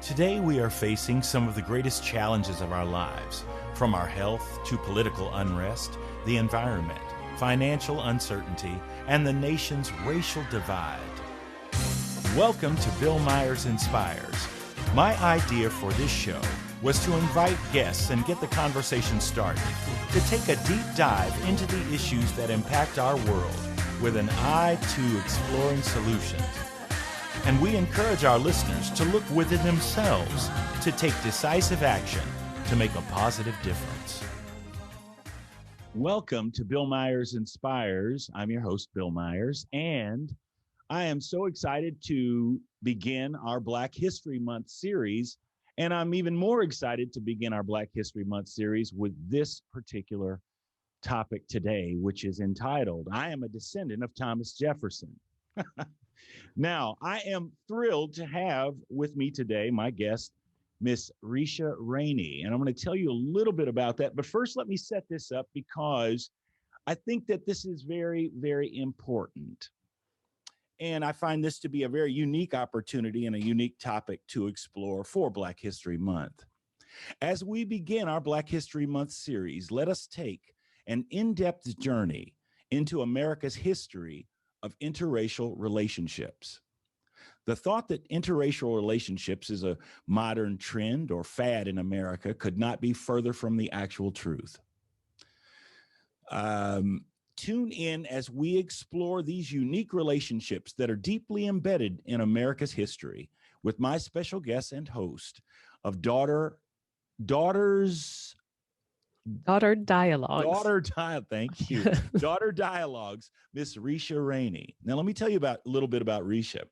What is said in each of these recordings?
Today we are facing some of the greatest challenges of our lives, from our health to political unrest, the environment, financial uncertainty, and the nation's racial divide. Welcome to Bill Myers Inspires. My idea for this show was to invite guests and get the conversation started, to take a deep dive into the issues that impact our world with an eye to exploring solutions. And we encourage our listeners to look within themselves to take decisive action to make a positive difference. Welcome to Bill Myers Inspires. I'm your host, Bill Myers, and I am so excited to begin our Black History Month series. And I'm even more excited to begin our Black History Month series with this particular topic today, which is entitled, I Am a Descendant of Thomas Jefferson. Now, I am thrilled to have with me today my guest, Miss Reisha Raney, and I'm going to tell you a little bit about that. But first, let me set this up because I think that this is very, very important. And I find this to be a very unique opportunity and a unique topic to explore for Black History Month. As we begin our Black History Month series, let us take an in-depth journey into America's history of interracial relationships. The thought that interracial relationships is a modern trend or fad in America could not be further from the actual truth. Tune in as we explore these unique relationships that are deeply embedded in America's history with my special guest and host of Daughter Dialogues. Thank you. Daughter Dialogues, Miss Reisha Raney. Now, let me tell you a little bit about Reisha.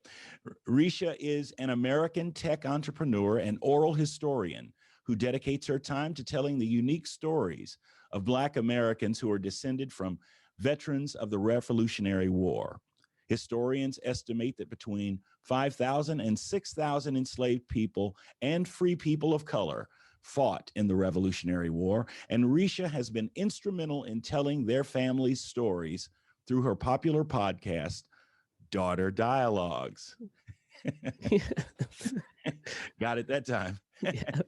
Reisha is an American tech entrepreneur and oral historian who dedicates her time to telling the unique stories of Black Americans who are descended from veterans of the Revolutionary War. Historians estimate that between 5,000 and 6,000 enslaved people and free people of color fought in the Revolutionary War, and Reisha has been instrumental in telling their family's stories through her popular podcast, Daughter Dialogues. Got it that time. Yes.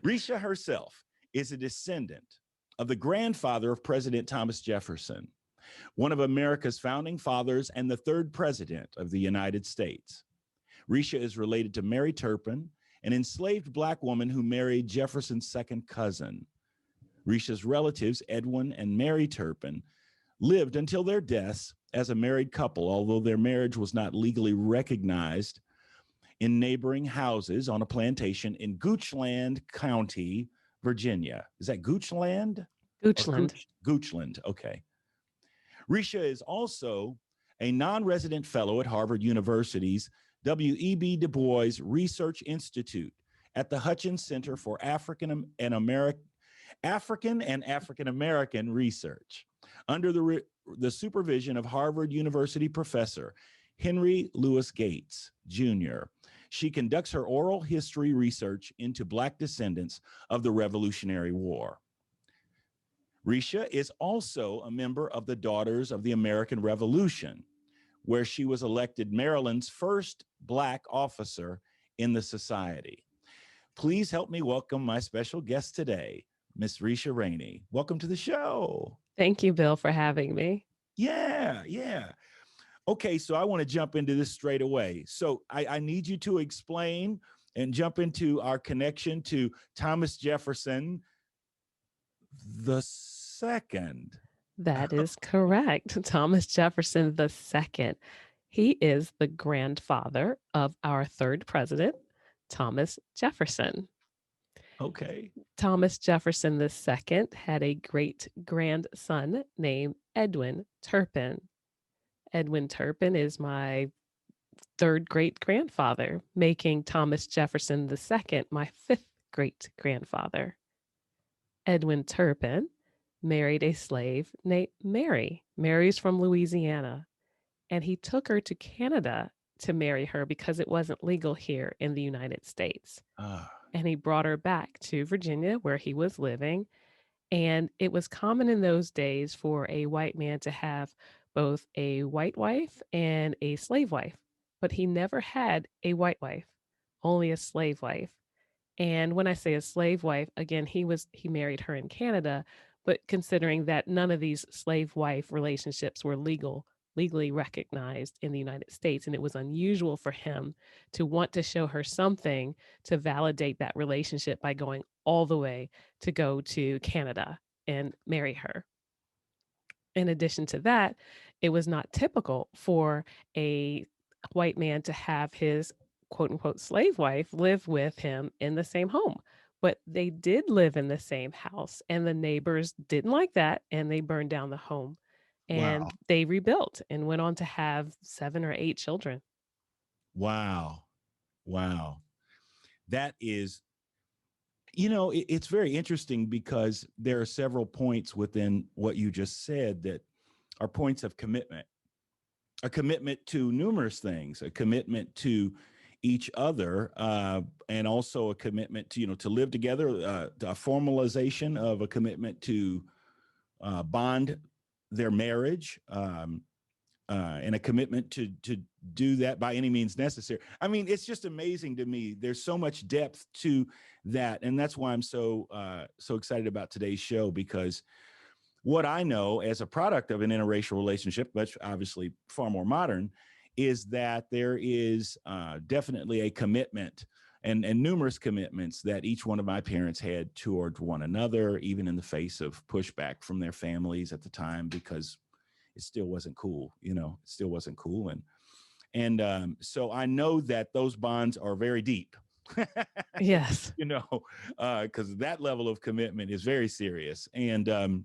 Reisha herself is a descendant of the grandfather of President Thomas Jefferson, one of America's founding fathers and the third president of the United States. Reisha is related to Mary Turpin, an enslaved Black woman who married Jefferson's second cousin. Reisha's relatives, Edwin and Mary Turpin, lived until their deaths as a married couple, although their marriage was not legally recognized, in neighboring houses on a plantation in Goochland County, Virginia. Is that Goochland? Goochland. Goochland, okay. Reisha is also a non-resident fellow at Harvard University's W.E.B. Du Bois Research Institute at the Hutchins Center for African and African American Research, under the supervision of Harvard University professor Henry Louis Gates, Jr. She conducts her oral history research into Black descendants of the Revolutionary War. Reisha is also a member of the Daughters of the American Revolution, where she was elected Maryland's first Black officer in the society. Please help me welcome my special guest today, Miss Reisha Raney. Welcome to the show. Thank you, Bill, for having me. Yeah. Okay, so I want to jump into this straight away. So I need you to explain and jump into our connection to Thomas Jefferson the second. That is correct. Thomas Jefferson II. He is the grandfather of our third president, Thomas Jefferson. Okay. Thomas Jefferson II had a great grandson named Edwin Turpin. Edwin Turpin is my third great grandfather, making Thomas Jefferson II my fifth great grandfather. Edwin Turpin married a slave named Mary. Mary's from Louisiana, and he took her to Canada to marry her because it wasn't legal here in the United States. And he brought her back to Virginia where he was living. And it was common in those days for a white man to have both a white wife and a slave wife, but he never had a white wife. only a slave wife. And when I say a slave wife, again, he married her in Canada, but considering that none of these slave wife relationships were legally recognized in the United States, and it was unusual for him to want to show her something to validate that relationship by going all the way to go to Canada and marry her. In addition to that, it was not typical for a white man to have his quote unquote slave wife live with him in the same home. But they did live in the same house, and the neighbors didn't like that, and they burned down the home. Wow. And they rebuilt and went on to have 7 or 8 children. Wow. Wow. That is, it's very interesting because there are several points within what you just said that are points of commitment, a commitment to numerous things, a commitment to each other, and also a commitment to, to live together, a formalization of a commitment to bond their marriage, and a commitment to do that by any means necessary. I mean, it's just amazing to me. There's so much depth to that, and that's why I'm so excited about today's show, because what I know as a product of an interracial relationship, but obviously far more modern, is that there is definitely a commitment and numerous commitments that each one of my parents had toward one another, even in the face of pushback from their families at the time, because it still wasn't cool. It still wasn't cool. And so I know that those bonds are very deep. Yes. Because that level of commitment is very serious. And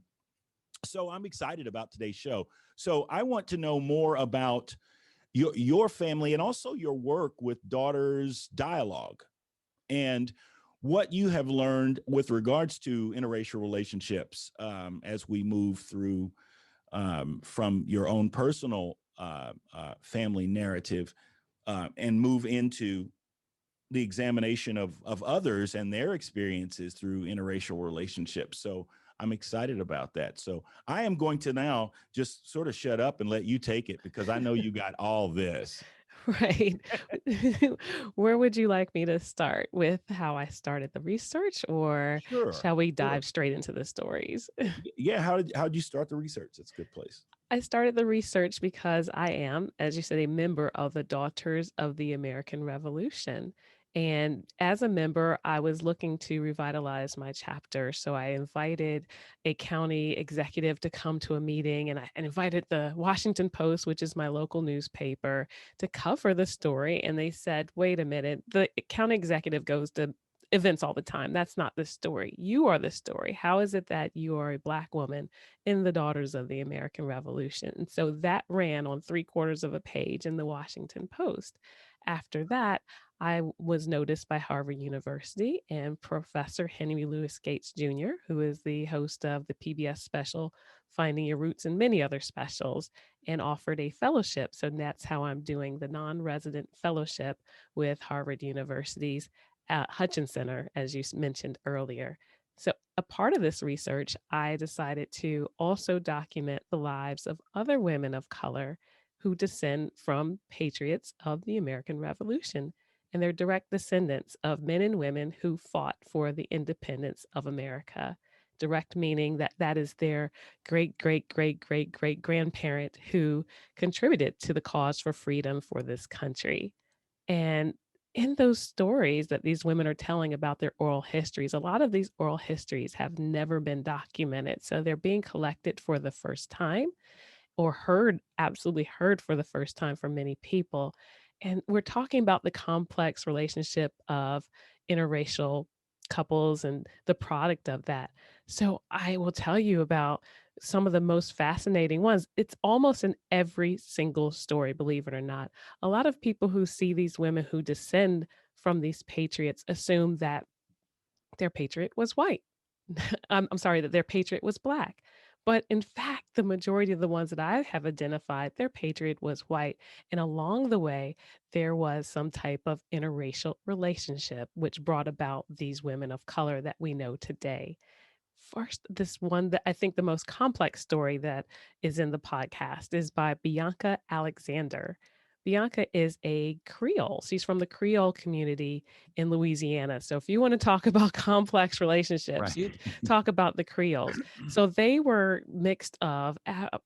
so I'm excited about today's show. So I want to know more about your family and also your work with Daughters Dialogue, and what you have learned with regards to interracial relationships, as we move through, from your own personal family narrative, and move into the examination of others and their experiences through interracial relationships. So I'm excited about that. So I am going to now just sort of shut up and let you take it, because I know you got all this. Right. Where would you like me to start? With how I started the research, or Sure, shall we sure. dive straight into the stories? Yeah. How did you start the research? That's a good place. I started the research because I am, as you said, a member of the Daughters of the American Revolution. And as a member, I was looking to revitalize my chapter. So I invited a county executive to come to a meeting, and I invited the Washington Post, which is my local newspaper, to cover the story. And they said, wait a minute, the county executive goes to events all the time. That's not the story. You are the story. How is it that you are a Black woman in the Daughters of the American Revolution? And so that ran on 3/4 of a page in the Washington Post. After that, I was noticed by Harvard University, and Professor Henry Louis Gates Jr., who is the host of the PBS special Finding Your Roots and many other specials, and offered a fellowship. So that's how I'm doing the non-resident fellowship with Harvard University's Hutchins Center, as you mentioned earlier. So, a part of this research, I decided to also document the lives of other women of color who descend from patriots of the American Revolution, and they're direct descendants of men and women who fought for the independence of America. Direct meaning that that is their great, great, great, great, great grandparent who contributed to the cause for freedom for this country. And in those stories that these women are telling about their oral histories, a lot of these oral histories have never been documented. So they're being collected for the first time, or heard, absolutely heard for the first time for many people. And we're talking about the complex relationship of interracial couples and the product of that. So I will tell you about some of the most fascinating ones. It's almost in every single story, believe it or not. A lot of people who see these women who descend from these patriots assume that their patriot was white. I'm sorry, that their patriot was Black. But in fact, the majority of the ones that I have identified, their patriot was white. And along the way, there was some type of interracial relationship, which brought about these women of color that we know today. First, this one that I think the most complex story that is in the podcast is by Bianca Alexander. Bianca is a Creole. She's from the Creole community in Louisiana. So if you want to talk about complex relationships, Right. you talk about the Creoles. So they were mixed of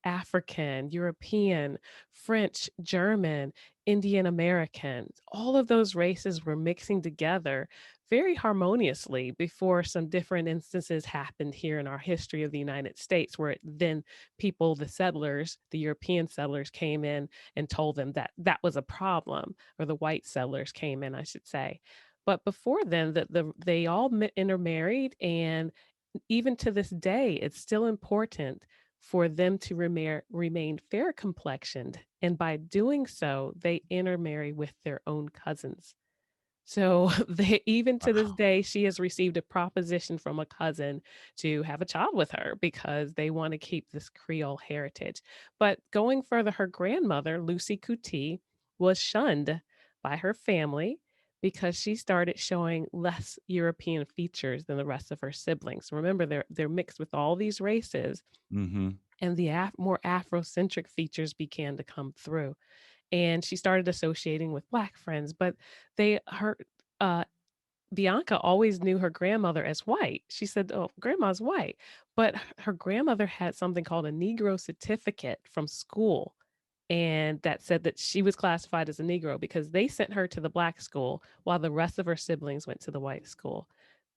African, European, French, German, Indian American. All of those races were mixing together very harmoniously before some different instances happened here in our history of the United States, where then people, the settlers, the European settlers came in and told them that that was a problem, or the white settlers came in, I should say. But before then, they all intermarried, and even to this day, it's still important for them to remain fair complexioned. And by doing so, they intermarry with their own cousins. So they, even to this Wow. day, she has received a proposition from a cousin to have a child with her because they want to keep this Creole heritage. But going further, her grandmother, Lucy Kuti, was shunned by her family because she started showing less European features than the rest of her siblings. Remember, they're mixed with all these races, Mm-hmm. and the more Afrocentric features began to come through, and she started associating with Black friends. But her uh, Bianca always knew her grandmother as white. She said, "Oh, grandma's white," but her grandmother had something called a Negro certificate from school, and that said that she was classified as a Negro because they sent her to the Black school while the rest of her siblings went to the white school.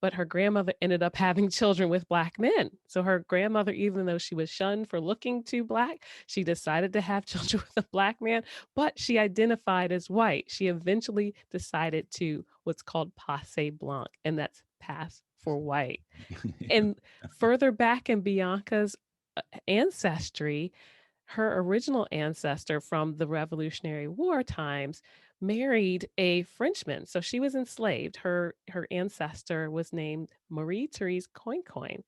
But her grandmother ended up having children with Black men. So her grandmother, even though she was shunned for looking too Black, she decided to have children with a Black man, but she identified as white. She eventually decided to what's called passe blanc, and that's pass for white. And further back in Bianca's ancestry, her original ancestor from the Revolutionary War times married a Frenchman. So she was enslaved. Her ancestor was named Marie Therese Coincoin,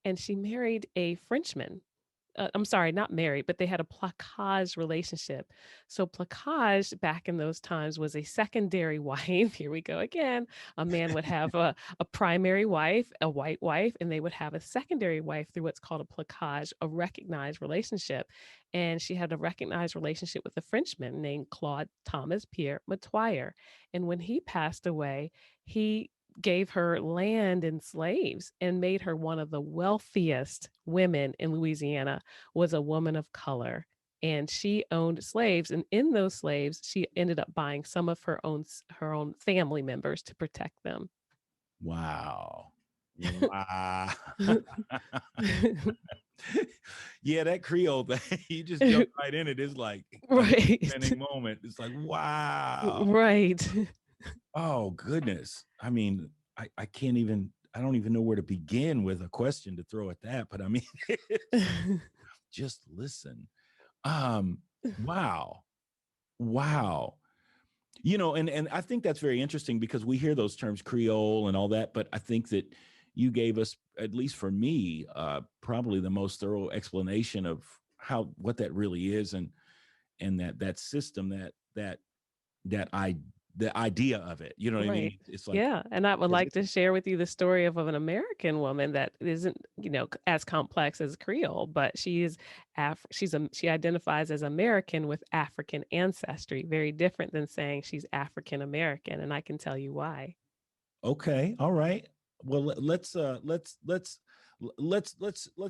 and she married a Frenchman. I'm sorry, not married, but they had a placage relationship. So placage back in those times was a secondary wife. Here we go again. A man would have a primary wife, a white wife, and they would have a secondary wife through what's called a placage, a recognized relationship. And she had a recognized relationship with a Frenchman named Claude Thomas Pierre Matoyer. And when he passed away, he gave her land and slaves and made her one of the wealthiest women in Louisiana, was a woman of color. And she owned slaves, and in those slaves she ended up buying some of her own family members to protect them. Wow. Wow. Yeah, that Creole thing, you just jump right in it. It's like a head Right. spinning moment. It's like, wow. Right. Oh, goodness. I mean, I can't even, I don't even know where to begin with a question to throw at that. But I mean, just listen. Um, wow. Wow. And I think that's very interesting because we hear those terms Creole and all that, but I think that you gave us, at least for me, probably the most thorough explanation of what that really is, and that system, that I the idea of it. You know what I Right. mean? It's like, Yeah, and I would because like it's to share with you the story of an American woman that isn't, as complex as Creole, but she identifies as American with African ancestry, very different than saying she's African American, and I can tell you why. okay, all right. Well, let's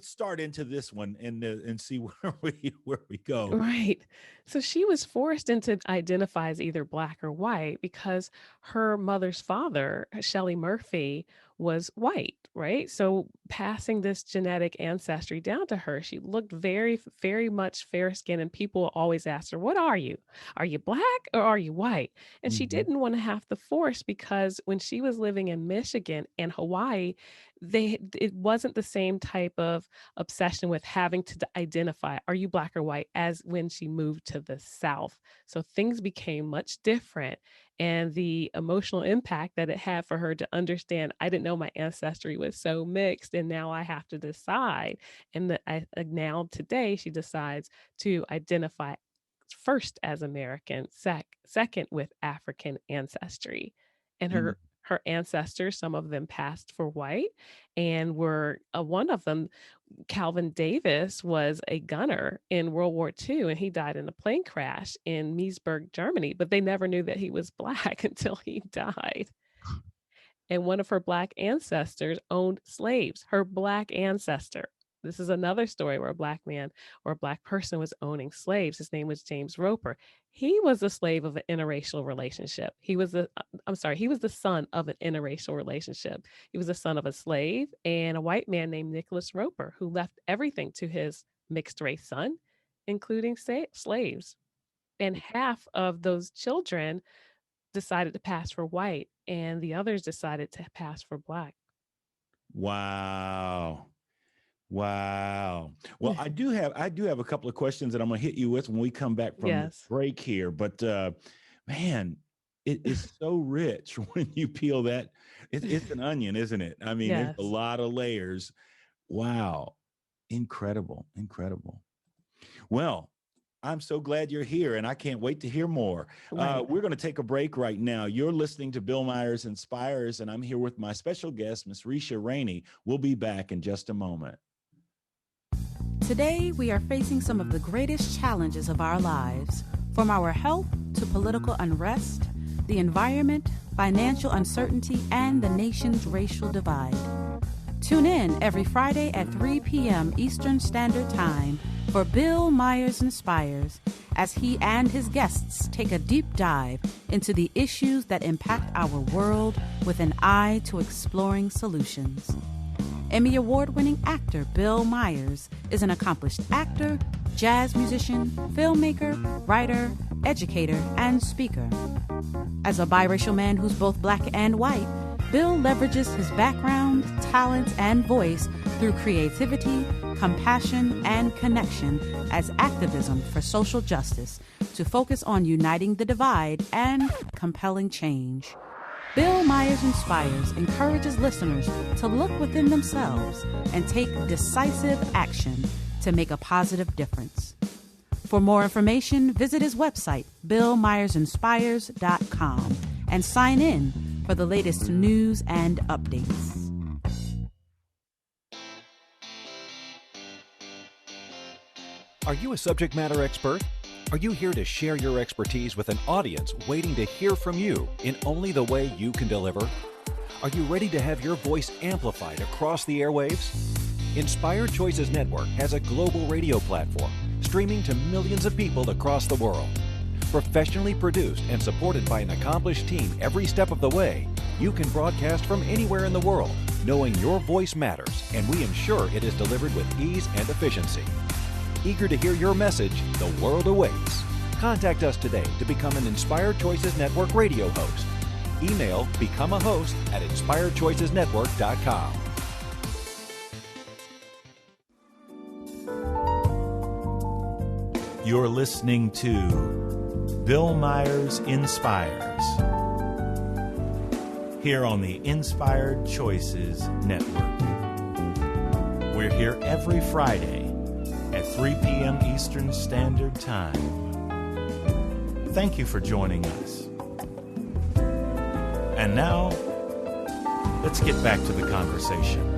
start into this one and see where we go. Right. So she was forced into identify as either black or white because her mother's father, Shelley Murphy, was white, right? So passing this genetic ancestry down to her, she looked very, very much fair skinned, and people always asked her, "What are you? Are you black or are you white?" And she Mhm. didn't want to have the force because when she was living in Michigan and Hawaii, it wasn't the same type of obsession with having to identify, are you black or white, as when she moved to the South. So things became much different. And the emotional impact that it had for her to understand, I didn't know my ancestry was so mixed, and now I have to decide. And now today she decides to identify first as American, second with African ancestry. And Mm. her ancestors, some of them passed for white, and were one of them, Calvin Davis, was a gunner in World War II, and he died in a plane crash in Meseberg, Germany, but they never knew that he was Black until he died. And one of her Black ancestors owned slaves, her Black ancestor. This is another story where a Black man or a Black person was owning slaves. His name was James Roper. He was a slave of an interracial relationship. He was the son of an interracial relationship. He was the son of a slave and a white man named Nicholas Roper, who left everything to his mixed race son, including slaves. And half of those children decided to pass for white, and the others decided to pass for Black. Wow. Wow. Well, I do have a couple of questions that I'm going to hit you with when we come back from the Yes. break here. But man, it is so rich when you peel that. It's an onion, isn't it? I mean, there's a Yes. lot of layers. Wow. Incredible. Incredible. Well, I'm so glad you're here, and I can't wait to hear more. Right. We're going to take a break right now. You're listening to Bill Myers Inspires, and I'm here with my special guest, Miss Reisha Raney. We'll be back in just a moment. Today, we are facing some of the greatest challenges of our lives, from our health to political unrest, the environment, financial uncertainty, and the nation's racial divide. Tune in every Friday at 3 p.m. Eastern Standard Time for Bill Myers Inspires, as he and his guests take a deep dive into the issues that impact our world with an eye to exploring solutions. Emmy Award-winning actor Bill Myers is an accomplished actor, jazz musician, filmmaker, writer, educator, and speaker. As a biracial man who's both Black and white, Bill leverages his background, talents, and voice through creativity, compassion, and connection as activism for social justice to focus on uniting the divide and compelling change. Bill Myers Inspires encourages listeners to look within themselves and take decisive action to make a positive difference. For more information, visit his website, BillMyersInspires.com, and sign in for the latest news and updates. Are you a subject matter expert? Are you here to share your expertise with an audience waiting to hear from you in only the way you can deliver? Are you ready to have your voice amplified across the airwaves? Inspired Choices Network has a global radio platform streaming to millions of people across the world. Professionally produced and supported by an accomplished team every step of the way, you can broadcast from anywhere in the world, knowing your voice matters, and we ensure it is delivered with ease and efficiency. Eager to hear your message, the world awaits. Contact us today to become an Inspired Choices Network radio host. Email become a host at inspiredchoicesnetwork.com. You're listening to Bill Myers Inspires here on the Inspired Choices Network. We're here every Friday at 3 p.m. Eastern Standard Time. Thank you for joining us. And now, let's get back to the conversation.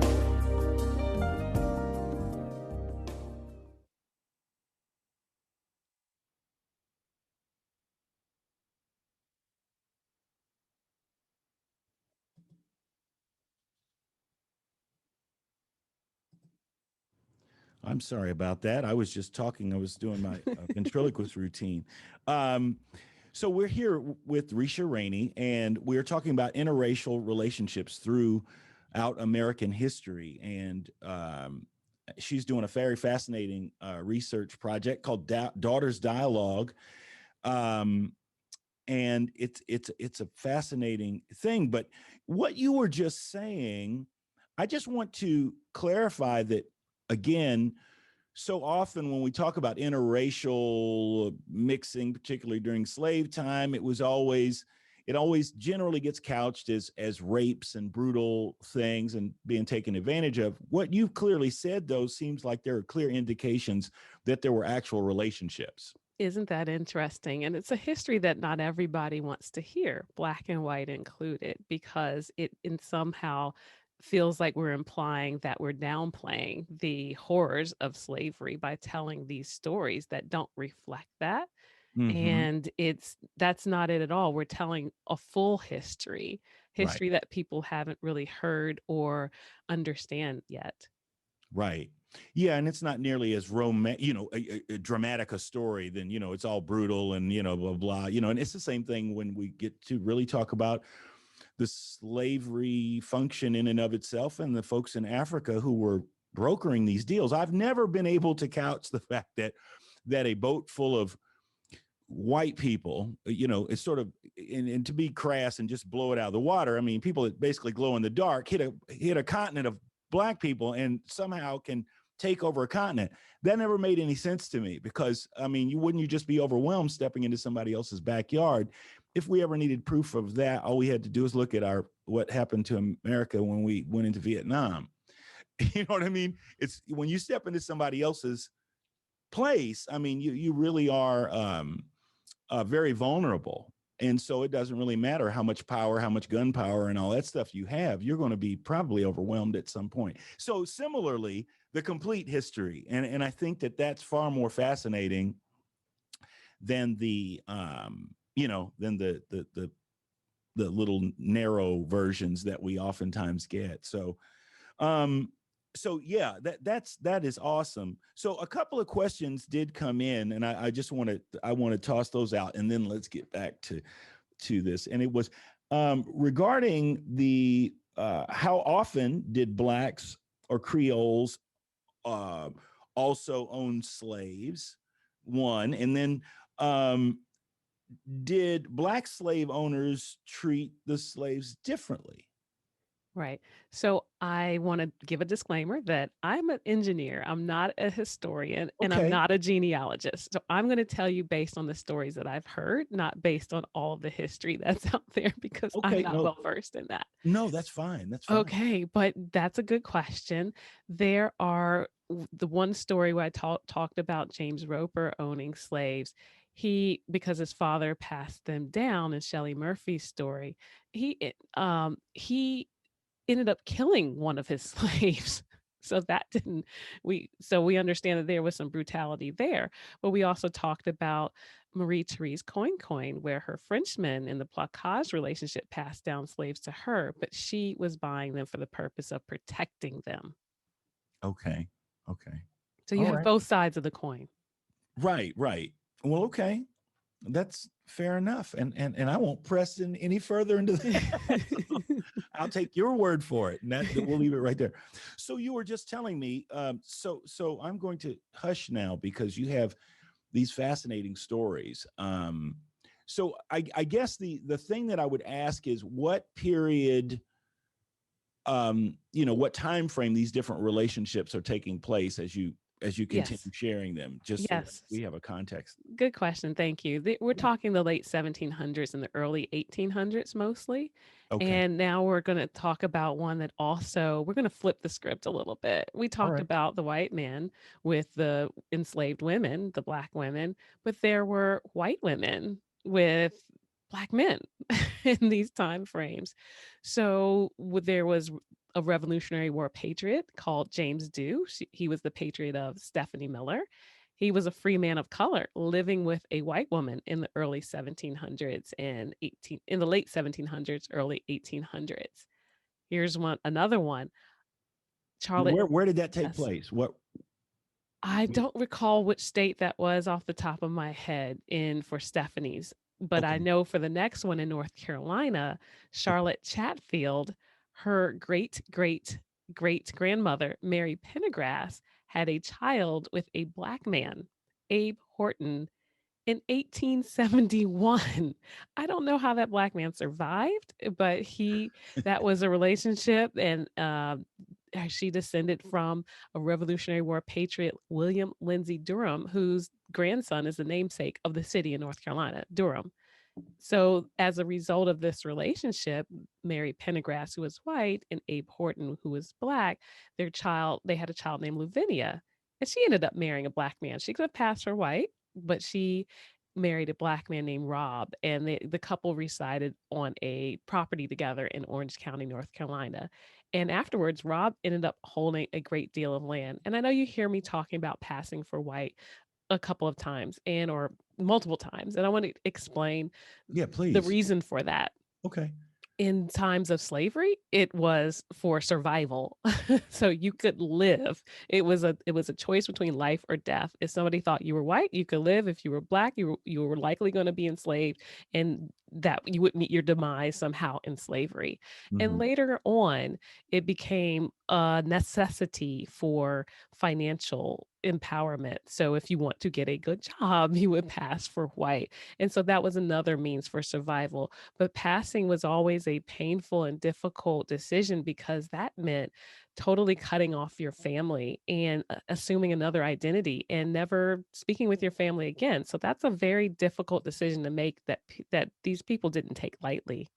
I'm sorry about that. I was just talking. I was doing my ventriloquist routine. So we're here with Reisha Raney, and we're talking about interracial relationships throughout American history. And she's doing a very fascinating research project called Daughters Dialogue. And it's a fascinating thing. But what you were just saying, I just want to clarify that, again, so often when we talk about interracial mixing, particularly during slave time, it always generally gets couched as rapes and brutal things and being taken advantage of. What you've clearly said, though, seems like there are clear indications that there were actual relationships. Isn't that interesting? And it's a history that not everybody wants to hear, black and white included, because it in somehow feels like we're implying that we're downplaying the horrors of slavery by telling these stories that don't reflect that. Mm-hmm. And that's not it at all. We're telling a full history, Right. history that people haven't really heard or understand yet. Right. Yeah, and it's not nearly as a dramatic a story than, it's all brutal and, blah, blah, and it's the same thing when we get to really talk about the slavery function in and of itself and the folks in Africa who were brokering these deals. I've never been able to couch the fact that a boat full of white people, it's sort of, and to be crass and just blow it out of the water. I mean, people that basically glow in the dark hit a continent of black people and somehow can take over a continent. That never made any sense to me because, I mean, you just be overwhelmed stepping into somebody else's backyard. If we ever needed proof of that, all we had to do is look at what happened to America when we went into Vietnam. You know what I mean? It's when you step into somebody else's place, I mean, you really are very vulnerable. And so it doesn't really matter how much power, how much gun power and all that stuff you have, you're going to be probably overwhelmed at some point. So similarly, the complete history. And I think that's far more fascinating than the little narrow versions that we oftentimes get. So yeah, that is awesome. So a couple of questions did come in, and I just want to toss those out, and then let's get back to this. And it was regarding the how often did blacks or Creoles also own slaves? One, and then did black slave owners treat the slaves differently? Right. So I want to give a disclaimer that I'm an engineer. I'm not a historian and I'm Okay. not a genealogist. So I'm going to tell you based on the stories that I've heard, not based on all of the history that's out there because I'm Okay. not No, well versed in that. no, that's fine. That's fine. Okay, but that's a good question. There are the one story where I talked about James Roper owning slaves. Because his father passed them down in Shelley Murphy's story, he ended up killing one of his slaves. So that didn't we understand that there was some brutality there. But we also talked about Marie Therese Coin, where her Frenchman in the placage relationship passed down slaves to her, but she was buying them for the purpose of protecting them. Okay. Okay. So you All have right. both sides of the coin. Right. Right. Well, okay. That's fair enough. And I won't press in any further into that. I'll take your word for it. And we'll leave it right there. So you were just telling me, so I'm going to hush now because you have these fascinating stories. So I guess the thing that I would ask is what period, what time frame these different relationships are taking place as you continue Yes. sharing them, just so that Yes. we have a context. Good question. Thank you. We're talking the late 1700s and the early 1800s mostly. Okay. And now we're going to talk about one that also, we're going to flip the script a little bit. We All talked right. about the white men with the enslaved women, the black women, but there were white women with black men in these time frames. So there was a Revolutionary War patriot called James Dew. He was the patriot of Stephanie Miller. He was a free man of color living with a white woman in the early 1700s and in the late 1700s, early 1800s. Here's another one. Charlotte. Where did that take Yes. place? What? I don't recall which state that was off the top of my head for Stephanie's, but I Okay. know for the next one in North Carolina, Charlotte Chatfield, her great great great grandmother, Mary Pendergrass, had a child with a black man, Abe Horton, in 1871. I don't know how that black man survived, but that was a relationship, and she descended from a Revolutionary War patriot, William Lindsay Durham, whose grandson is the namesake of the city in North Carolina, Durham. So as a result of this relationship, Mary Pendergrass, who was white, and Abe Horton, who was black, they had a child named Lavinia. And she ended up marrying a black man. She could have passed for white, but she married a Black man named Rob, and the couple resided on a property together in Orange County, North Carolina. And afterwards, Rob ended up holding a great deal of land. And I know you hear me talking about passing for white a couple of times and or multiple times, and I want to explain Yeah, the please. reason for that. Okay. In times of slavery, it was for survival. So you could live. It was a choice between life or death. If somebody thought you were white, you could live. If you were Black, you were likely going to be enslaved, and that you would meet your demise somehow in slavery. And Mhm. later on, it became a necessity for financial empowerment. So if you want to get a good job, you would pass for white. And so that was another means for survival. But passing was always a painful and difficult decision because that meant totally cutting off your family and assuming another identity and never speaking with your family again. So that's a very difficult decision to make that these people didn't take lightly.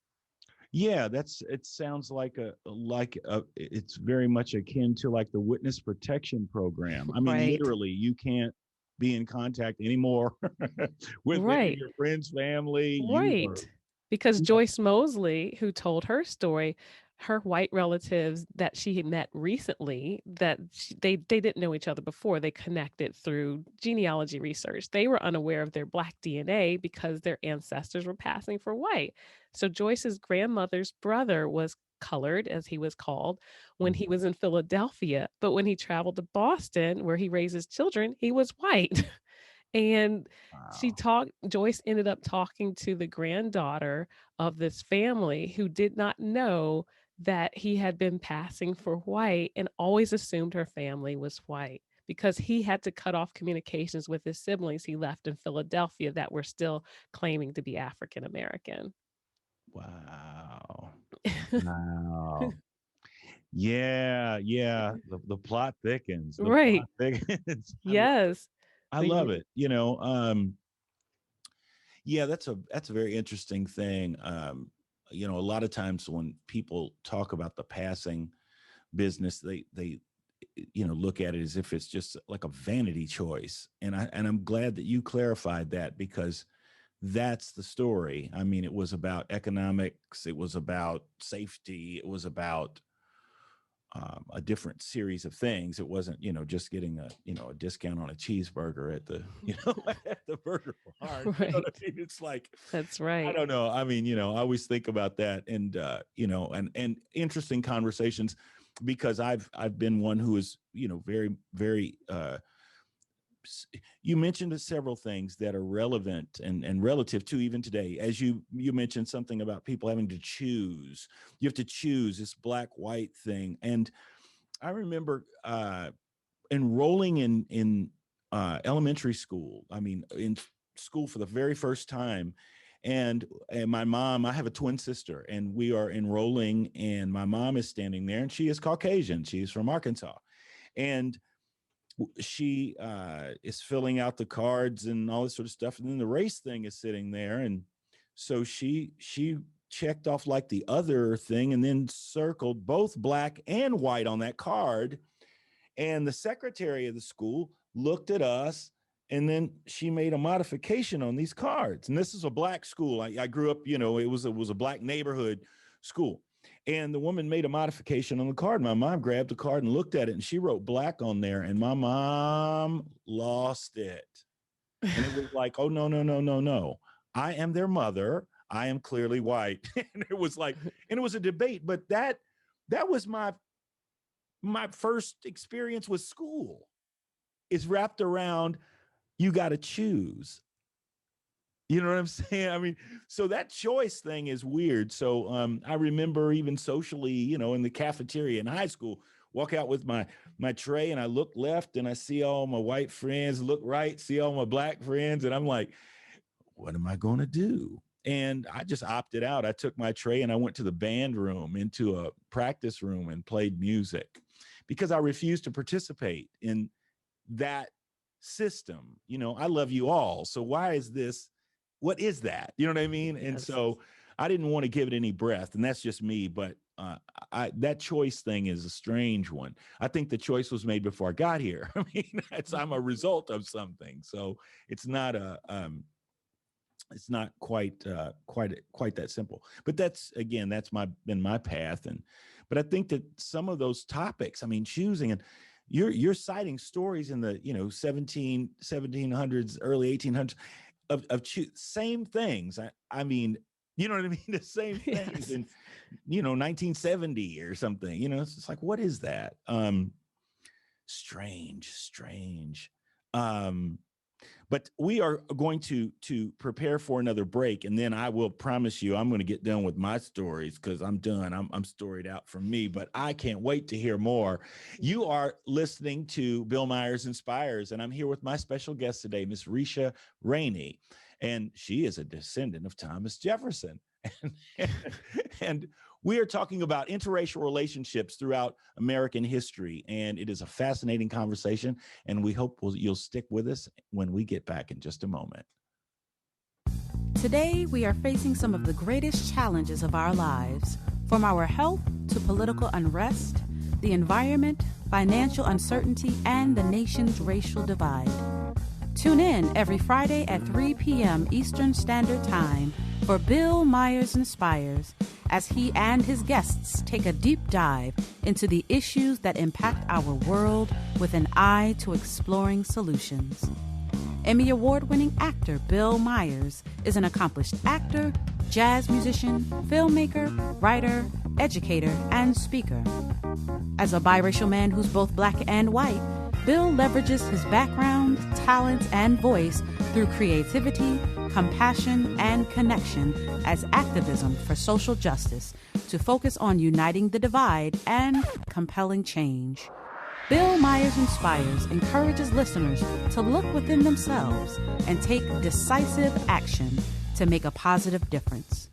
Yeah, it sounds it's very much akin to like the witness protection program. I mean, Right. literally, you can't be in contact anymore with any of Right. your friends, family. You are, Right. Because yeah. Joyce Mosley, who told her story, her white relatives that she had met recently, they didn't know each other before. They connected through genealogy research. They were unaware of their Black DNA because their ancestors were passing for white. So Joyce's grandmother's brother was colored, as he was called, when he was in Philadelphia. But when he traveled to Boston, where he raised his children, he was white. And Wow. Joyce ended up talking to the granddaughter of this family who did not know that he had been passing for white and always assumed her family was white because he had to cut off communications with his siblings he left in Philadelphia that were still claiming to be African American. Wow. Wow. Yeah, yeah. The plot thickens. The plot Right. thickens. I love it. Yes. I The love it. Yeah, that's a very interesting thing. A lot of times when people talk about the passing business, they look at it as if it's just like a vanity choice. And I'm glad that you clarified that because that's the story. I mean, it was about economics, it was about safety, it was about a different series of things. It wasn't, just getting a discount on a cheeseburger at the, at the burger bar. You know what right. I mean? It's like, That's I right. don't know. I mean, I always think about that and, and interesting conversations because I've been one who is, very, very, you mentioned several things that are relevant and relative to even today. As you mentioned something about people having to choose. You have to choose this black white thing. And I remember enrolling in elementary school. I mean, in school for the very first time. And my mom, I have a twin sister, and we are enrolling, and my mom is standing there, and she is Caucasian. She is from Arkansas, and she is filling out the cards and all this sort of stuff, and then the race thing is sitting there, and so she checked off like the other thing and then circled both black and white on that card, and the secretary of the school looked at us, and then she made a modification on these cards, and this is a black school. I grew up, it was a black neighborhood school. And the woman made a modification on the card. My mom grabbed the card and looked at it, and she wrote black on there. And my mom lost it. And it was like, oh, no, no, no, no, no. I am their mother. I am clearly white. And it was like, and it was a debate. But that was my first experience with school. It's wrapped around you got to choose. You know what I'm saying? I mean, so that choice thing is weird. So I remember even socially, in the cafeteria in high school, walk out with my tray, and I look left and I see all my white friends, look right, see all my black friends, and I'm like, what am I going to do? And I just opted out. I took my tray and I went to the band room, into a practice room, and played music because I refused to participate in that system. I love you all. So why is this? What is that? You know what I mean? And Yes. so I didn't want to give it any breath, and that's just me. But that choice thing is a strange one. I think the choice was made before I got here. I mean, I'm a result of something, so it's not a it's not quite that simple. But that's again, that's been my path, and but I think that some of those topics, I mean, choosing and you're citing stories in the 1700s, early 1800s of same things. I mean, you know what I mean? The same things Yes. in 1970 or something. It's just like, what is that? Strange. Um, but we are going to prepare for another break, and then I will promise you I'm going to get done with my stories because I'm done. I'm storied out from me, but I can't wait to hear more. You are listening to Bill Myers Inspires, and I'm here with my special guest today, Miss Reisha Raney, and she is a descendant of Thomas Jefferson. And we are talking about interracial relationships throughout American history, and it is a fascinating conversation, and we hope you'll stick with us when we get back in just a moment. Today, we are facing some of the greatest challenges of our lives, from our health to political unrest, the environment, financial uncertainty, and the nation's racial divide. Tune in every Friday at 3 p.m. Eastern Standard Time for Bill Myers Inspires, as he and his guests take a deep dive into the issues that impact our world with an eye to exploring solutions. Emmy Award-winning actor Bill Myers is an accomplished actor, jazz musician, filmmaker, writer, educator, and speaker. As a biracial man who's both black and white, Bill leverages his background, talent, and voice through creativity, compassion, and connection as activism for social justice to focus on uniting the divide and compelling change. Bill Myers Inspires encourages listeners to look within themselves and take decisive action to make a positive difference.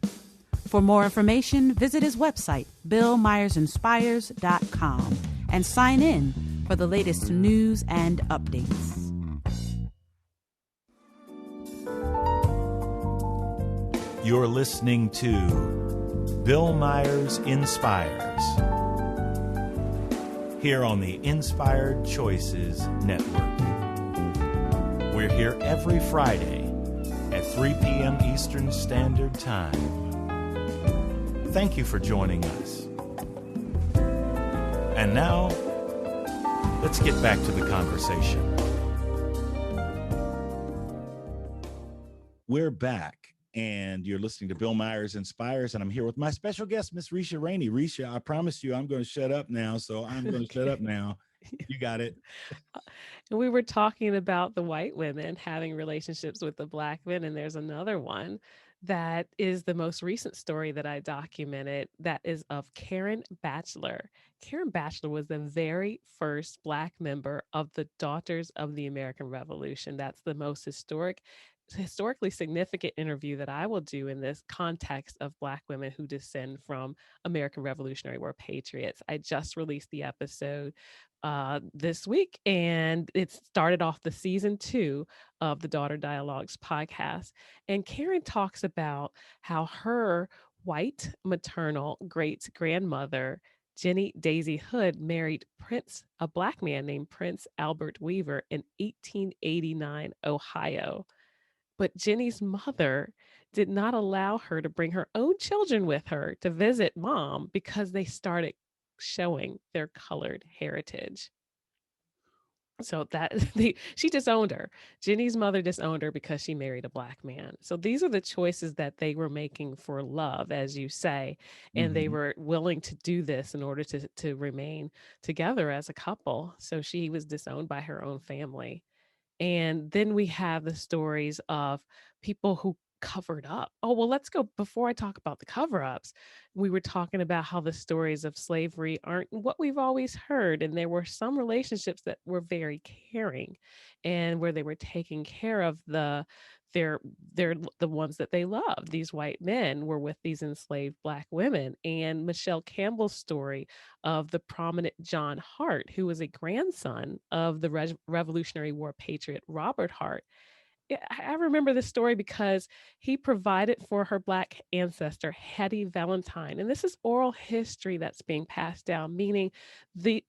For more information, visit his website, billmyersinspires.com, and sign in for the latest news and updates. You're listening to Bill Myers Inspires here on the Inspired Choices Network. We're here every Friday at 3 p.m. Eastern Standard Time. Thank you for joining us. And now, let's get back to the conversation. We're back, and you're listening to Bill Myers Inspires, and I'm here with my special guest, Miss Reisha Raney. Reisha, I promise you I'm going to shut up now, so I'm going to shut up now. You got it. And we were talking about the white women having relationships with the black men, and there's another one that is the most recent story that I documented that is of Karen Batchelor. Karen Batchelor was the very first black member of the Daughters of the American Revolution. That's the most historically significant interview that I will do in this context of black women who descend from American Revolutionary War patriots. I just released the episode this week, and it started off the season 2 of the Daughter Dialogues podcast. And Karen talks about how her white maternal great grandmother, Jenny Daisy Hood, married a black man named Prince Albert Weaver in 1889 Ohio. But Jenny's mother did not allow her to bring her own children with her to visit mom because they started showing their colored heritage. So that she disowned her. Jenny's mother disowned her because she married a black man. So these are the choices that they were making for love, as you say, and they were willing to do this in order to remain together as a couple. So she was disowned by her own family. And then we have the stories of people who covered up. Oh, well, let's go. Before I talk about the cover ups, we were talking about how the stories of slavery aren't what we've always heard. And there were some relationships that were very caring and where they were taking care of they're the ones that they loved. These white men were with these enslaved black women. And Michelle Campbell's story of the prominent John Hart, who was a grandson of the Revolutionary War patriot Robert Hart. Yeah, I remember this story because he provided for her Black ancestor, Hetty Valentine. And this is oral history that's being passed down, meaning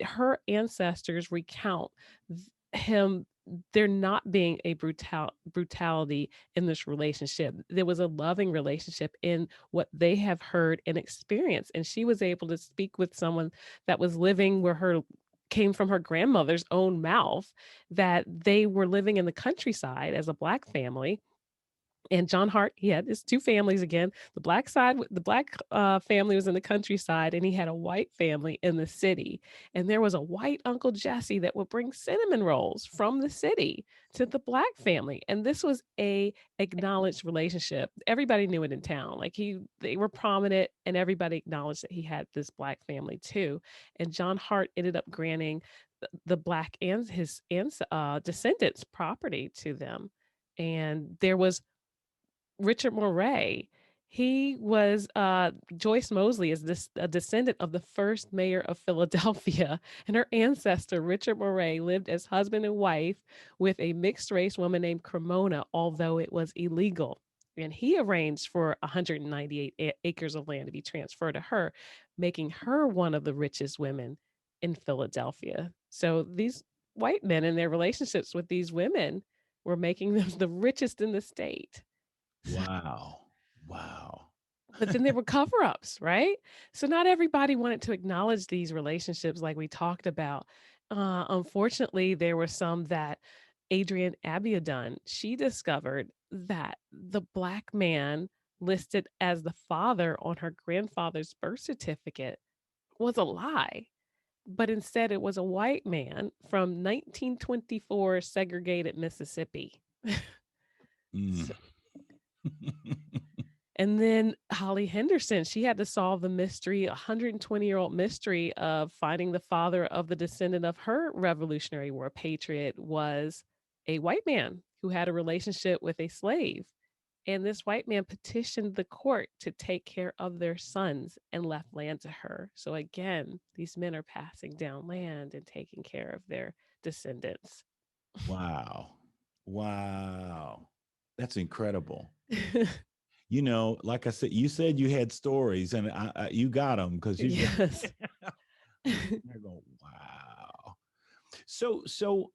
her ancestors recount him there not being a brutality in this relationship. There was a loving relationship in what they have heard and experienced. And she was able to speak with someone that was living where her came from her grandmother's own mouth, that they were living in the countryside as a Black family. And John Hart, he had his two families again. The Black family was in the countryside, and he had a white family in the city. And there was a white Uncle Jesse that would bring cinnamon rolls from the city to the Black family. And this was a acknowledged relationship. Everybody knew it in town. Like they were prominent, and everybody acknowledged that he had this Black family too. And John Hart ended up granting the Black and his descendants property to them. And there was Richard Moray. He was Joyce Mosley is a descendant of the first mayor of Philadelphia, and her ancestor Richard Moray lived as husband and wife with a mixed race woman named Cremona, although it was illegal. And he arranged for 198 acres of land to be transferred to her, making her one of the richest women in Philadelphia. So these white men and their relationships with these women were making them the richest in the state. Wow. Wow. But then there were cover-ups, right? So not everybody wanted to acknowledge these relationships like we talked about. Unfortunately, there were some that Adrienne Abiodun, she discovered that the Black man listed as the father on her grandfather's birth certificate was a lie. But instead, it was a white man from 1924 segregated Mississippi. Mm. And then Holly Henderson, she had to solve the mystery, 120-year-old mystery of finding the father of the descendant of her Revolutionary War patriot was a white man who had a relationship with a slave. And this white man petitioned the court to take care of their sons and left land to her. So again, these men are passing down land and taking care of their descendants. Wow. Wow. That's incredible. You know, like I said, you said you had stories, and you got them because you. Yes. They're going, wow. So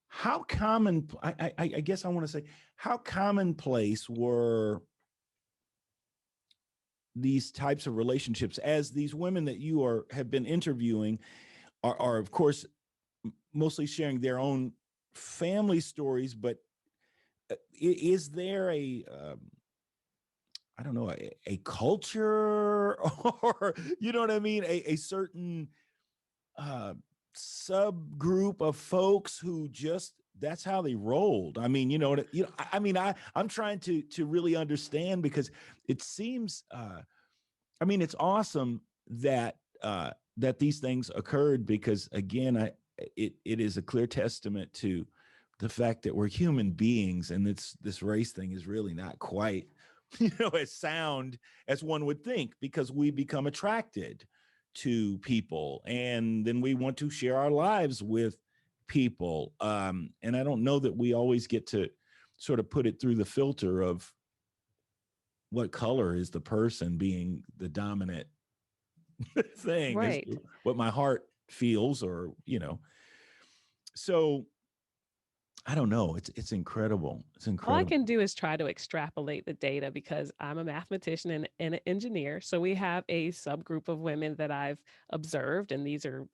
how common? I guess I want to say, how commonplace were these types of relationships as these women that you have been interviewing are of course mostly sharing their own family stories, but is there I don't know, a culture or, you know what I mean? A certain subgroup of folks who just, that's how they rolled. I mean, I mean, I'm trying to really understand, because it seems, I mean, it's awesome that, that these things occurred, because again, it is a clear testament to the fact that we're human beings, and this race thing is really not quite, as sound as one would think, because we become attracted to people, and then we want to share our lives with people. And I don't know that we always get to sort of put it through the filter of what color is the person being the dominant thing, Right. is what my heart feels, or, so I don't know. It's incredible. It's incredible. All I can do is try to extrapolate the data, because I'm a mathematician and an engineer. So we have a subgroup of women that I've observed, and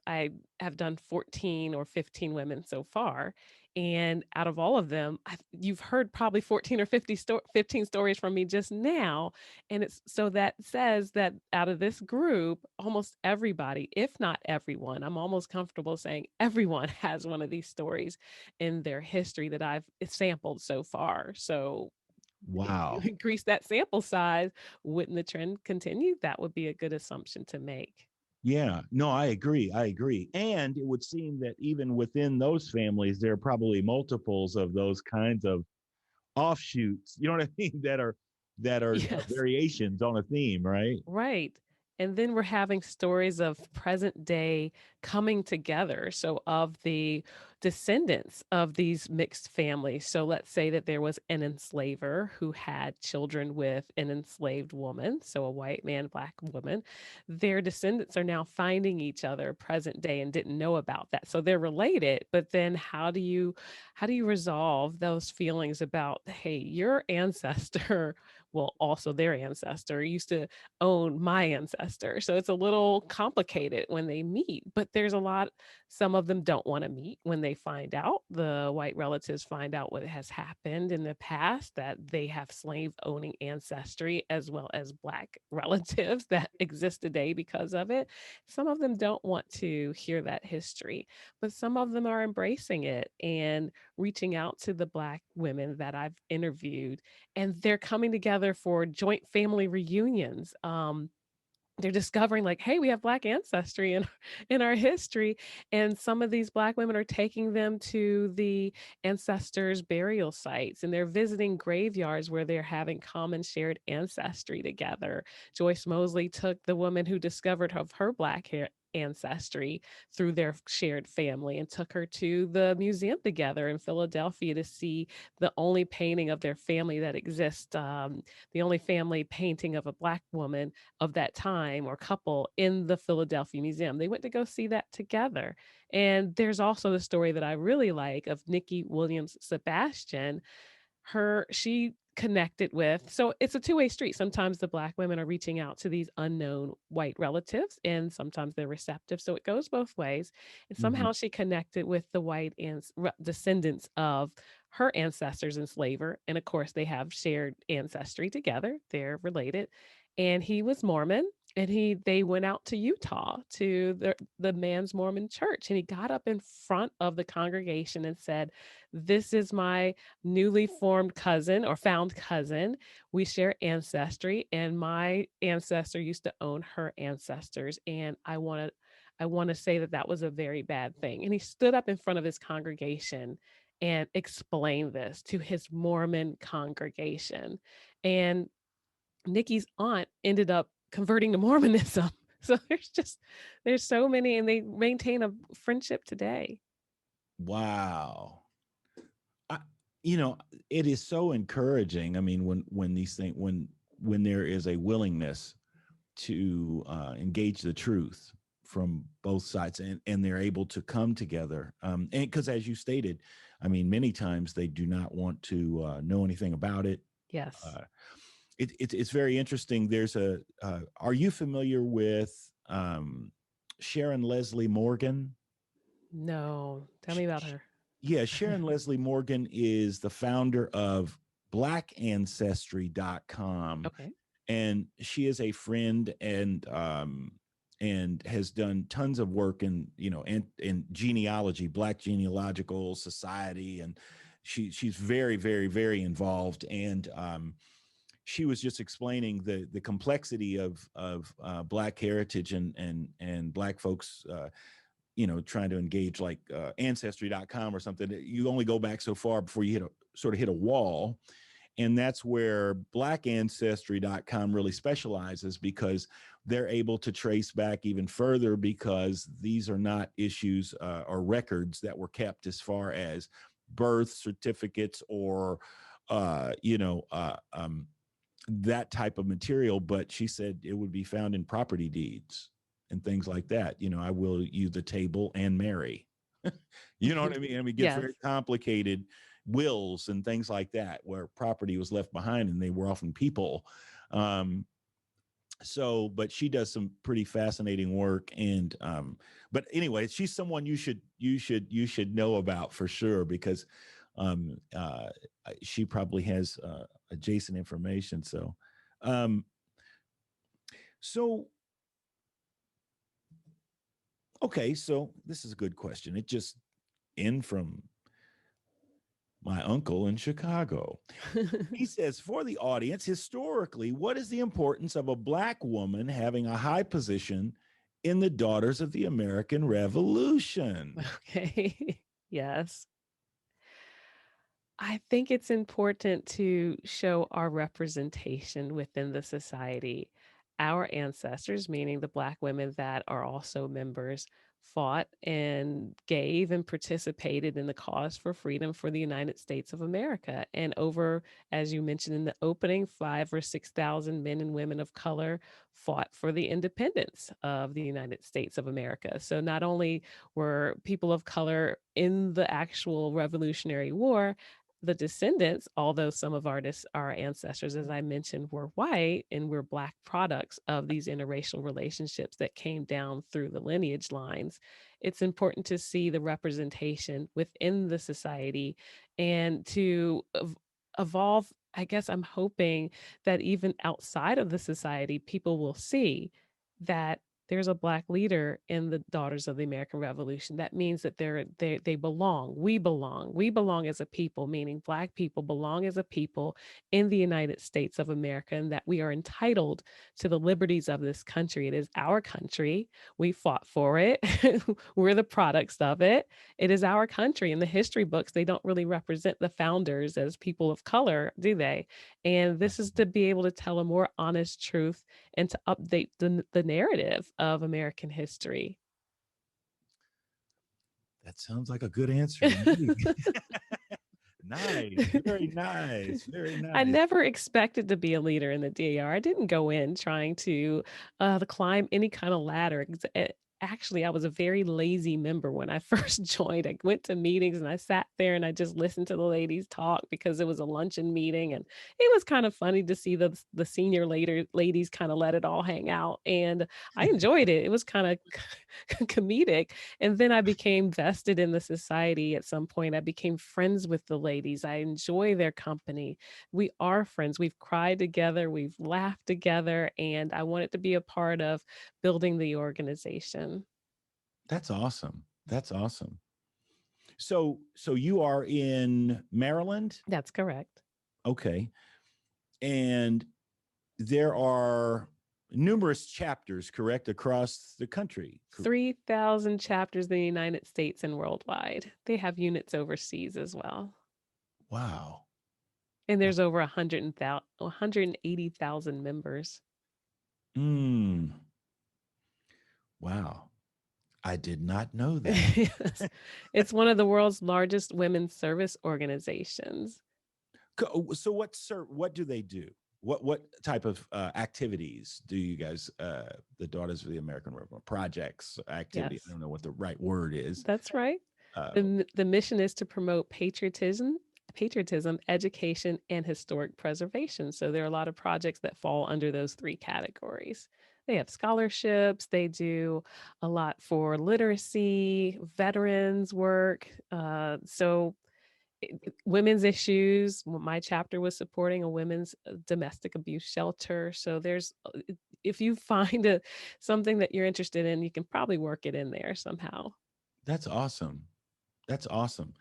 I have done 14 or 15 women so far. And out of all of them, you've heard probably 14 or 15 stories from me just now. And so that says that out of this group, almost everybody, if not everyone, I'm almost comfortable saying everyone has one of these stories in their history that I've sampled so far. So wow. if you increase that sample size, wouldn't the trend continue? That would be a good assumption to make. Yeah, no, I agree. And it would seem that even within those families, there are probably multiples of those kinds of offshoots, you know what I mean, that are Yes. variations on a theme, right? Right. And then we're having stories of present day coming together. So of the descendants of these mixed families. So let's say that there was an enslaver who had children with an enslaved woman, so a white man, black woman. Their descendants are now finding each other present day and didn't know about that. So they're related, but then how do you resolve those feelings about, hey, your ancestor, well, also their ancestor used to own my ancestor. So it's a little complicated when they meet, but there's a lot, some of them don't want to meet when they find out. The white relatives find out what has happened in the past, that they have slave owning ancestry, as well as black relatives that exist today because of it. Some of them don't want to hear that history, but some of them are embracing it and reaching out to the black women that I've interviewed, and they're coming together for joint family reunions. They're discovering like, hey, we have black ancestry in in our history, and some of these black women are taking them to the ancestors burial sites, and they're visiting graveyards where they're having common shared ancestry together. Joyce Mosley took the woman who discovered of her black hair ancestry through their shared family and took her to the museum together in Philadelphia to see the only painting of their family that exists, the only family painting of a black woman of that time or couple in the Philadelphia Museum. They went to go see that together. And there's also the story that I really like of Nikki Williams Sebastian. She connected with, so it's a two-way street. Sometimes the black women are reaching out to these unknown white relatives, and sometimes they're receptive, so it goes both ways. And Mhm. somehow she connected with the white descendants of her ancestors in slavery, and of course they have shared ancestry together, they're related. And he was Mormon, and they went out to Utah to the man's Mormon church, and he got up in front of the congregation and said, this is my newly formed cousin or found cousin. We share ancestry, and my ancestor used to own her ancestors. And I want to say that that was a very bad thing. And he stood up in front of his congregation and explained this to his Mormon congregation. And Nikki's aunt ended up converting to Mormonism. So there's so many, and they maintain a friendship today. Wow. I, you know, it is so encouraging. I mean, when these things when there is a willingness to engage the truth from both sides, and they're able to come together, and because as you stated, I mean, many times they do not want to know anything about it. Yes. uh, it's very interesting. There's a are you familiar with Sharon Leslie Morgan? No. Tell Sh- me about sh- her. yeah, Sharon Leslie Morgan is the founder of blackancestry.com, Okay. and she is a friend, and has done tons of work in, in genealogy, Black Genealogical Society, and she's very, very, very involved. And she was just explaining the complexity of Black heritage, and Black folks, trying to engage, like ancestry.com or something. You only go back so far before you hit a wall. And that's where blackancestry.com really specializes, because they're able to trace back even further, because these are not issues or records that were kept as far as birth certificates or that type of material. But she said it would be found in property deeds and things like that. I will you the table and marry. You know what I mean? I mean, it gets Yes. very complicated. Wills and things like that, where property was left behind, and they were often people. Um, but she does some pretty fascinating work. And but anyway, she's someone you should know about for sure, because um, uh, she probably has adjacent information. Um, so okay, so this is a good question. It just in from my uncle in Chicago. He says, for the audience, historically, what is the importance of a Black woman having a high position in the Daughters of the American Revolution? Okay. Yes. I think it's important to show our representation within the society. Our ancestors, meaning the Black women that are also members, fought and gave and participated in the cause for freedom for the United States of America. And over, as you mentioned in the opening, 5,000 or 6,000 men and women of color fought for the independence of the United States of America. So not only were people of color in the actual Revolutionary War, the descendants, although some of our ancestors, as I mentioned, were white and were Black products of these interracial relationships that came down through the lineage lines, it's important to see the representation within the society and to evolve. I guess I'm hoping that even outside of the society, people will see that there's a Black leader in the Daughters of the American Revolution. That means that they belong. We belong. We belong as a people, meaning Black people belong as a people in the United States of America, and that we are entitled to the liberties of this country. It is our country. We fought for it. We're the products of it. It is our country. In the history books, they don't really represent the founders as people of color, do they? And this is to be able to tell a more honest truth and to update the narrative of American history. That sounds like a good answer. Nice. Very nice. Very nice. I never expected to be a leader in the DAR. I didn't go in trying to climb any kind of ladder. Actually, I was a very lazy member when I first joined. I went to meetings and I sat there and I just listened to the ladies talk because it was a luncheon meeting. And it was kind of funny to see the senior ladies kind of let it all hang out. And I enjoyed it. It was kind of comedic. And then I became vested in the society at some point. I became friends with the ladies. I enjoy their company. We are friends. We've cried together. We've laughed together. And I wanted to be a part of building the organization. That's awesome. That's awesome. So you are in Maryland? That's correct. Okay. And there are numerous chapters, correct, across the country? 3,000 chapters in the United States and worldwide. They have units overseas as well. Wow. And there's over 180,000 members. Wow. I did not know that. Yes. It's one of the world's largest women's service organizations. So what do they do? What type of activities do you guys, the Daughters of the American Revolution, projects, activities? Yes. I don't know what the right word is. That's right. The mission is to promote patriotism, education, and historic preservation. So there are a lot of projects that fall under those three categories. They have scholarships. They do a lot for literacy, veterans work. Women's issues. My chapter was supporting a women's domestic abuse shelter. So if you find something that you're interested in, you can probably work it in there somehow. That's awesome. That's awesome.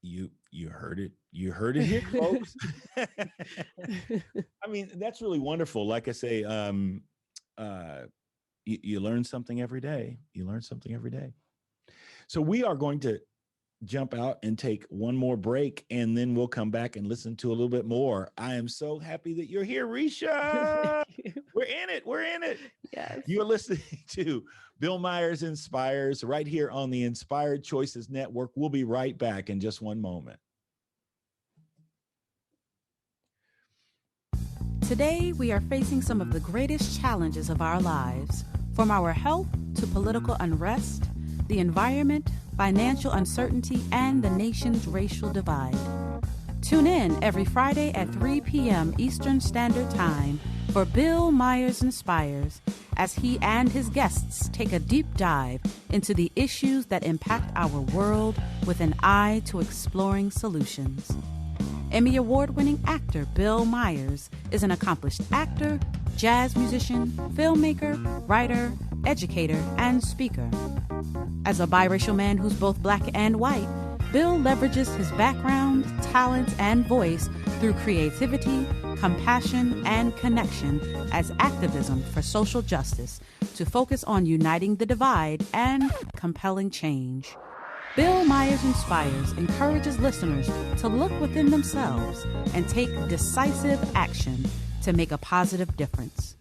You heard it. You heard it here, folks. I mean, that's really wonderful. Like I say, you learn something every day. You learn something every day. So we are going to jump out and take one more break, and then we'll come back and listen to a little bit more. I am so happy that you're here, Reisha. We're in it. We're in it. Yes. You're listening to Bill Myers Inspires right here on the Inspired Choices Network. We'll be right back in just one moment. Today, we are facing some of the greatest challenges of our lives, from our health to political unrest, the environment, financial uncertainty, and the nation's racial divide. Tune in every Friday at 3 p.m. Eastern Standard Time for Bill Myers Inspires, as he and his guests take a deep dive into the issues that impact our world with an eye to exploring solutions. Emmy Award-winning actor Bill Myers is an accomplished actor, jazz musician, filmmaker, writer, educator, and speaker. As a biracial man who's both Black and white, Bill leverages his background, talent, and voice through creativity, compassion, and connection as activism for social justice to focus on uniting the divide and compelling change. Bill Myers Inspires encourages listeners to look within themselves and take decisive action to make a positive difference.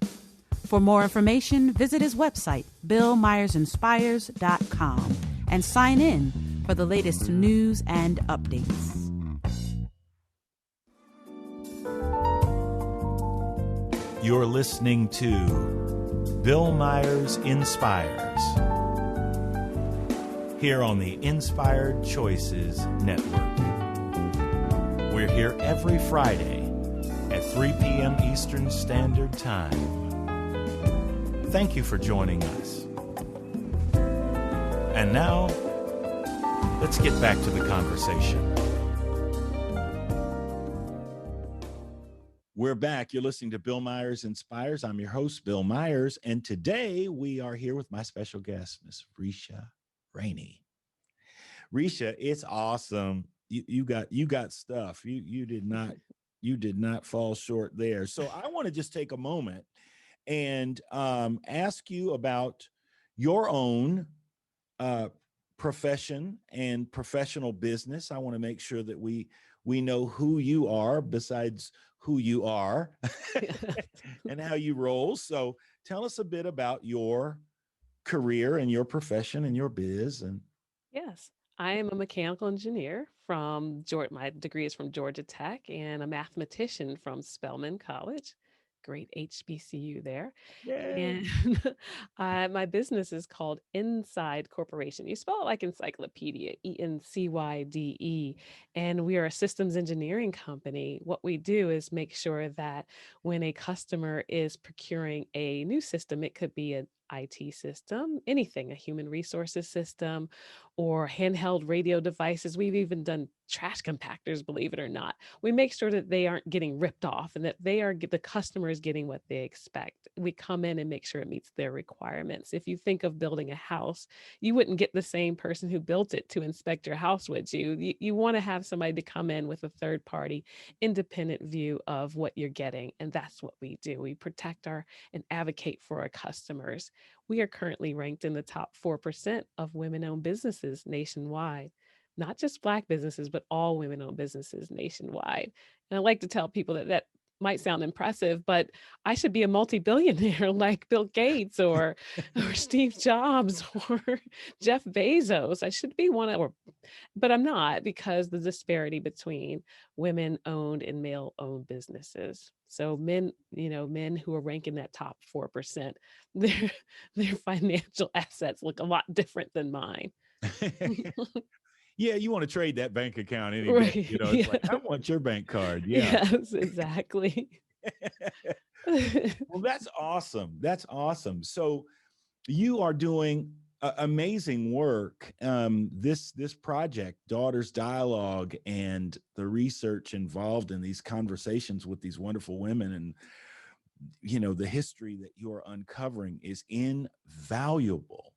For more information, visit his website, billmyersinspires.com, and sign in for the latest news and updates. You're listening to Bill Myers Inspires here on the Inspired Choices Network. We're here every Friday at 3 p.m. Eastern Standard Time. Thank you for joining us. And now, let's get back to the conversation. We're back. You're listening to Bill Myers Inspires. I'm your host, Bill Myers, and today we are here with my special guest, Miss Reisha Raney. Reisha, it's awesome. You got stuff. You did not fall short there. So I want to just take a moment and ask you about your own profession and professional business. I want to make sure that we know who you are besides who you are and how you roll. So tell us a bit about your career and your profession and your biz. And Yes, I am a mechanical engineer from Georgia. My degree is from Georgia Tech and a mathematician from Spelman College. Great HBCU there. yay. And my business is called Inside Corporation. You spell it like encyclopedia, ENCYDE. And we are a systems engineering company. What we do is make sure that when a customer is procuring a new system, it could be an IT system, anything, a human resources system, or handheld radio devices. We've even done trash compactors, believe it or not. We make sure that they aren't getting ripped off and that the customer is getting what they expect. We come in and make sure it meets their requirements. If you think of building a house, you wouldn't get the same person who built it to inspect your house, would you? You want to have somebody to come in with a third party, independent view of what you're getting. And that's what we do. We protect and advocate for our customers. We are currently ranked in the top 4% of women-owned businesses nationwide. Not just Black businesses, but all women-owned businesses nationwide. And I like to tell people that might sound impressive, but I should be a multi-billionaire like Bill Gates or Steve Jobs or Jeff Bezos. I should be but I'm not, because the disparity between women-owned and male-owned businesses. So men who are ranking that top 4%, their financial assets look a lot different than mine. Yeah, you want to trade that bank account any Right. day. It's like, I want your bank card. Yeah. Yes, exactly. Well, that's awesome. That's awesome. So you are doing amazing work. This project, Daughters Dialogue, and the research involved in these conversations with these wonderful women, and the history that you are uncovering is invaluable,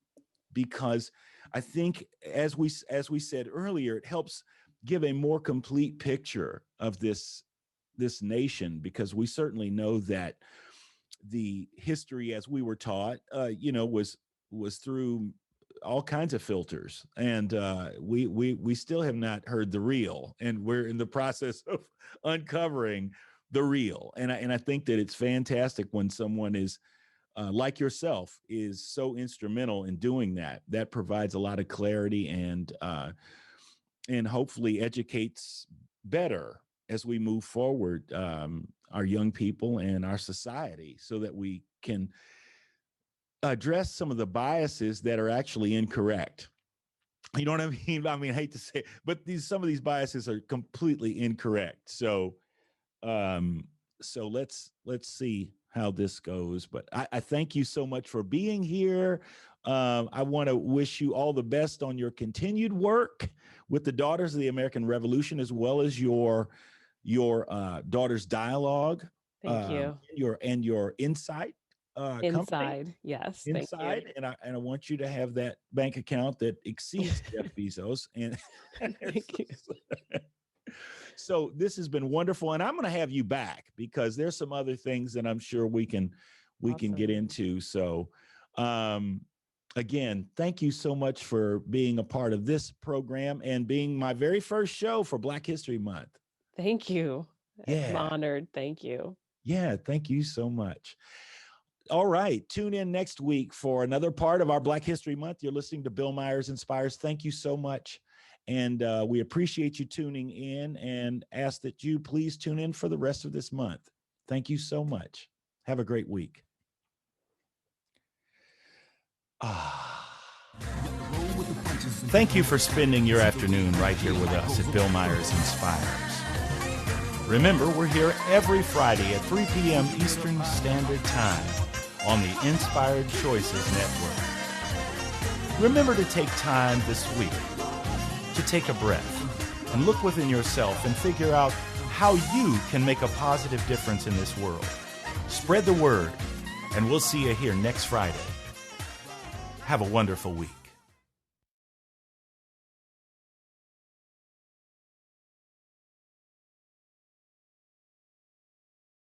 because I think, as we said earlier, it helps give a more complete picture of this nation, because we certainly know that the history, as we were taught, was through all kinds of filters, and we still have not heard the real, and we're in the process of uncovering the real. And I think that it's fantastic when someone is like yourself is so instrumental in doing that. That provides a lot of clarity and hopefully educates better as we move forward, our young people and our society, so that we can address some of the biases that are actually incorrect. You know what I mean? I hate to say it, but some of these biases are completely incorrect. So let's see how this goes. But I thank you so much for being here. I want to wish you all the best on your continued work with the Daughters of the American Revolution, as well as your Daughters Dialogue. Thank you. Your Insight company. Inside, yes. Inside, thank you. and I want you to have that bank account that exceeds Jeff Bezos. And Thank you. So this has been wonderful, and I'm going to have you back, because there's some other things that I'm sure we can get into. So again, thank you so much for being a part of this program and being my very first show for Black History Month. Thank you. Yeah. I'm honored. Thank you. Yeah, thank you so much. All right. Tune in next week for another part of our Black History Month. You're listening to Bill Myers Inspires. Thank you so much. And we appreciate you tuning in and ask that you please tune in for the rest of this month. Thank you so much. Have a great week. Thank you for spending your afternoon right here with us at Bill Myers Inspires. Remember, we're here every Friday at 3 p.m. Eastern Standard Time on the Inspired Choices Network. Remember to take time this week to take a breath and look within yourself and figure out how you can make a positive difference in this world. Spread the word, and we'll see you here next Friday. Have a wonderful week.